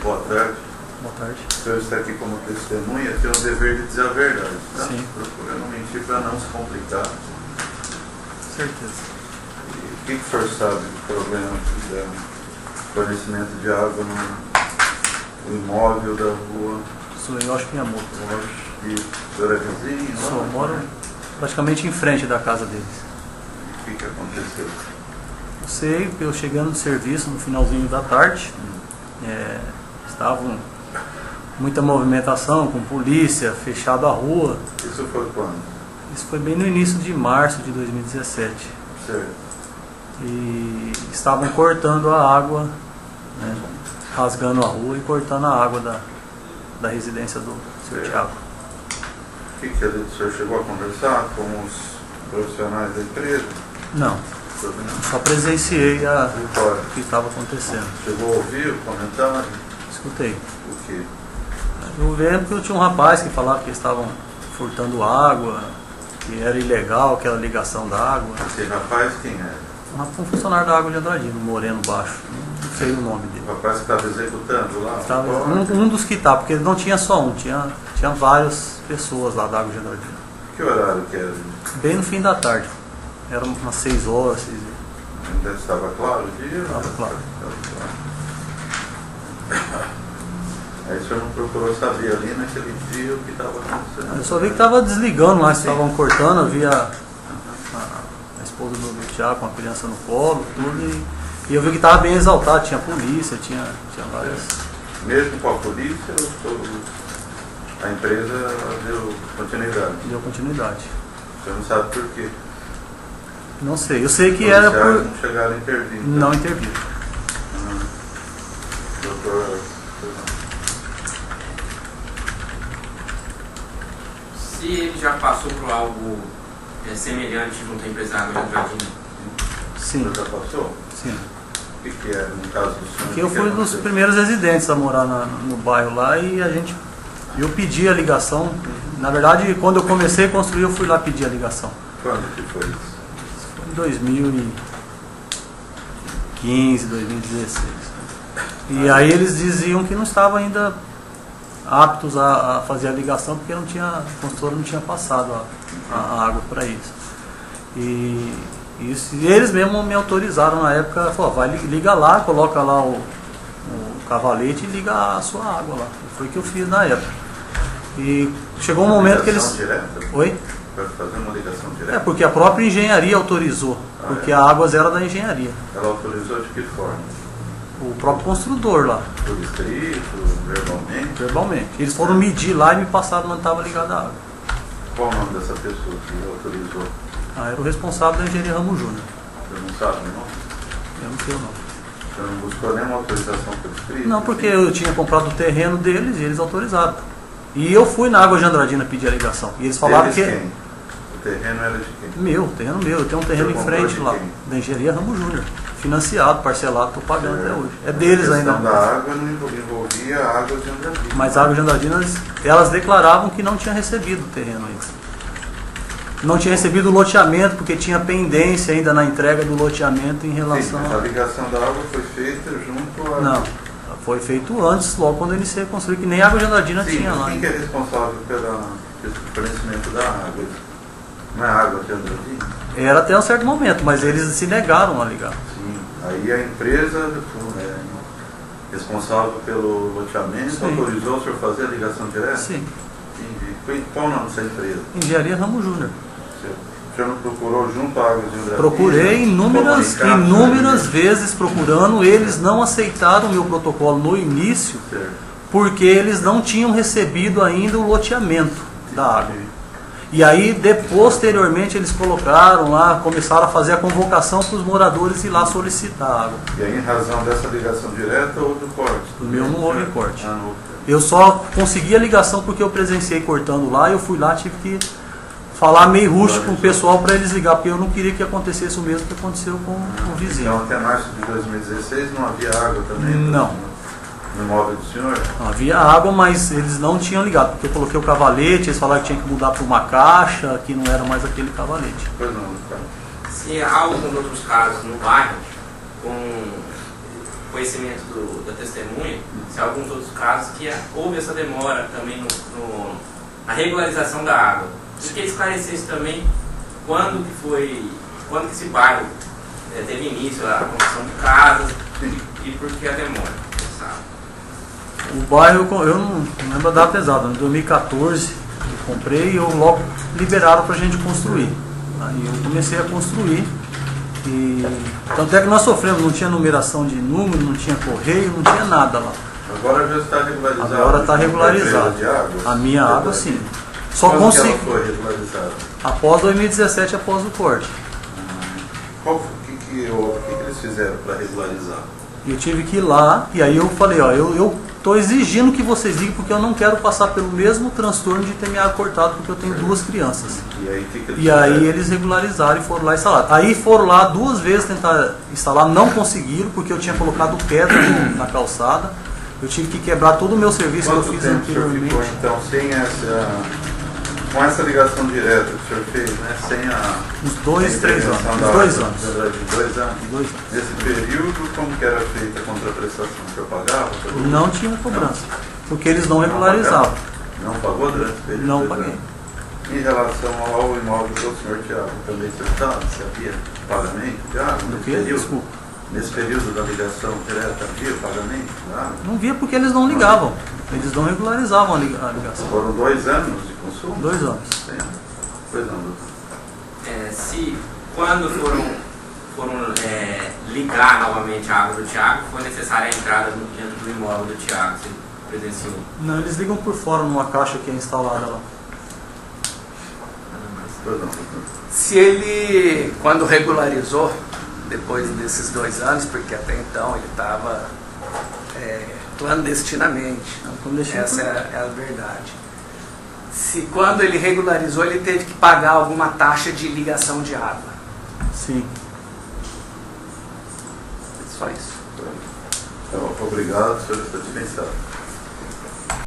Boa tarde. Boa tarde. O senhor está aqui como testemunha, tem o dever de dizer a verdade, tá? Sim. Procurando mentir para não se complicar. Certeza. E o que o senhor sabe do problema do fornecimento de água no imóvel da rua? Sou eu, acho que minha moto. E o senhor é vizinho? Só moro praticamente em frente da casa deles. O que aconteceu? Eu sei que eu chegando do serviço no finalzinho da tarde, estavam muita movimentação com polícia, fechado a rua. Isso foi quando? Isso foi bem no início de março de 2017. Certo. E estavam cortando a água, né, rasgando a rua e cortando a água da residência do Sr. Thiago. O que o senhor chegou a conversar com os profissionais da empresa? Não, só presenciei o que estava acontecendo. Chegou a ouvir o comentário? Escutei. O quê? Eu vi porque eu tinha um rapaz que falava que eles estavam furtando água, que era ilegal aquela ligação da água. Esse rapaz quem é? Um funcionário da Água de Andradina, um moreno baixo, não sei o nome dele. O rapaz que estava executando lá? Um dos que está, porque não tinha só um, tinha várias pessoas lá da Água de Andradina. Que horário que era? Bem no fim da tarde, era umas 6 horas, 6 horas. Ainda estava claro o dia? Estava claro. Aí o senhor não procurou saber ali naquele dia o que estava acontecendo? Eu só vi que estava desligando lá, estavam cortando, eu vi a esposa do Thiago com a criança no colo, tudo, e eu vi que estava bem exaltado, tinha polícia, tinha várias... Mesmo com a polícia, a empresa deu continuidade? Deu continuidade. O senhor não sabe por quê? Não sei, eu sei que era por... Não chegaram a intervir? Então. Não interviram. Doutor... Se ele já passou por algo semelhante junto à empresa Água de Andradina? Sim. Já passou? Sim. O que é no caso do senhor? Porque eu fui dos primeiros residentes a morar no bairro lá e eu pedi a ligação. Na verdade, quando eu comecei a construir, eu fui lá pedir a ligação. Quando que foi isso? Foi em 2015, 2016. E aí eles diziam que não estavam ainda aptos a fazer a ligação porque a construtora não tinha passado a água para isso. E eles mesmos me autorizaram na época, falaram, liga lá, coloca lá o cavalete e liga a sua água lá. E foi o que eu fiz na época. E chegou um momento que eles... Direta? Oi? Para fazer uma ligação direta? Porque a própria engenharia autorizou, porque a água era da engenharia. Ela autorizou de que forma? O próprio construtor lá. Por escrito, verbalmente? Verbalmente. Eles foram medir lá e me passaram onde estava ligada a água. Qual o nome dessa pessoa que autorizou? Era o responsável da engenharia Ramos Júnior. Você não sabe o nome? Eu não sei o nome. Você não buscou nenhuma autorização por escrito? Não, porque eu tinha comprado o terreno deles e eles autorizaram. E eu fui na Água de Andradina pedir a ligação. E eles falaram que... Quem? O terreno era de quem? Meu, terreno meu. Eu tenho um terreno em frente lá. Da engenharia Ramos Júnior. Financiado, parcelado, estou pagando até hoje. É deles ainda. A questão da água não envolvia a Água de Andradina. Mas a Água de Andradina, elas declaravam que não tinha recebido o terreno ainda. Não tinha recebido o loteamento, porque tinha pendência ainda na entrega do loteamento em relação... Sim, mas a ligação da água foi feita junto a... Não, foi feito antes, logo quando eu iniciei a construir, que nem a Água de Andradina tinha lá. Quem que é responsável pelo fornecimento da água? Não é a Água de Andradina? Era até um certo momento, mas eles se negaram a ligar. Sim, aí a empresa responsável pelo loteamento autorizou o senhor fazer a ligação direta? Sim. Entendi. Qual o nome dessa empresa? Engenharia Ramos Júnior. O senhor não procurou junto à Água de Andradina? Procurei inúmeras vezes procurando, eles não aceitaram o meu protocolo no início, porque eles não tinham recebido ainda o loteamento da água. E aí, posteriormente, eles colocaram lá, começaram a fazer a convocação para os moradores ir lá solicitar água. E aí, em razão dessa ligação direta ou do corte? O meu não houve corte. Não. Eu só consegui a ligação porque eu presenciei cortando lá, eu fui lá, tive que falar meio rústico com o pessoal para eles ligar, porque eu não queria que acontecesse o mesmo que aconteceu com o vizinho. Então, até março de 2016 não havia água também? Não. No imóvel do senhor? Não havia água, mas eles não tinham ligado, porque eu coloquei o cavalete, eles falaram que tinha que mudar para uma caixa, que não era mais aquele cavalete. Pois não, cara. Se há alguns outros casos no bairro, conhecimento da testemunha, se há alguns outros casos que houve essa demora também na regularização da água. E que esclarecesse também quando que esse bairro teve início a construção de casas e por que a demora, sabe? O bairro, eu não lembro a data exata, em 2014 eu comprei e logo liberaram para a gente construir. Aí eu comecei a construir. E tanto é que nós sofremos, não tinha numeração de número, não tinha correio, não tinha nada lá. Agora já está regularizado. Agora está regularizado. A minha água, sim. Só consegui. Ela foi regularizada? Após 2017, após o corte. O que eles fizeram para regularizar? Eu tive que ir lá e aí eu falei, ó, eu estou exigindo que vocês liguem porque eu não quero passar pelo mesmo transtorno de ter minha água cortada porque eu tenho duas crianças. E aí, eles regularizaram e foram lá instalar. Aí foram lá 2 vezes tentar instalar, não conseguiram porque eu tinha colocado pedra na calçada. Eu tive que quebrar todo o meu serviço que eu fiz anteriormente. Ficou, então, com essa ligação direta que o senhor fez, né, sem uns 2, 3 anos. Uns 2 anos. 2 anos. 2 anos. Nesse período, como que era feita a contraprestação? O senhor pagava? Não tinha cobrança, porque eles não regularizavam. Não pagou durante esse período? Não paguei. Em relação ao imóvel do senhor Tiago, também você estava? Você havia pagamento de água? Do que? Desculpa. Nesse período da ligação direta, havia pagamento de água? Não via porque eles não ligavam. Eles não regularizavam a ligação. Foram 2 anos de consumo? 2 anos. Pois não, doutor. Se quando foram ligar novamente a água do Tiago, foi necessária a entrada dentro do imóvel do Tiago, você presenciou? Não, eles ligam por fora numa caixa que é instalada lá. Pois não, doutor. Se ele, quando regularizou, depois desses 2 anos, porque até então ele estava clandestinamente, essa é a verdade. Se quando ele regularizou, ele teve que pagar alguma taxa de ligação de água. Sim. Só isso. Então, obrigado, o senhor está dispensado.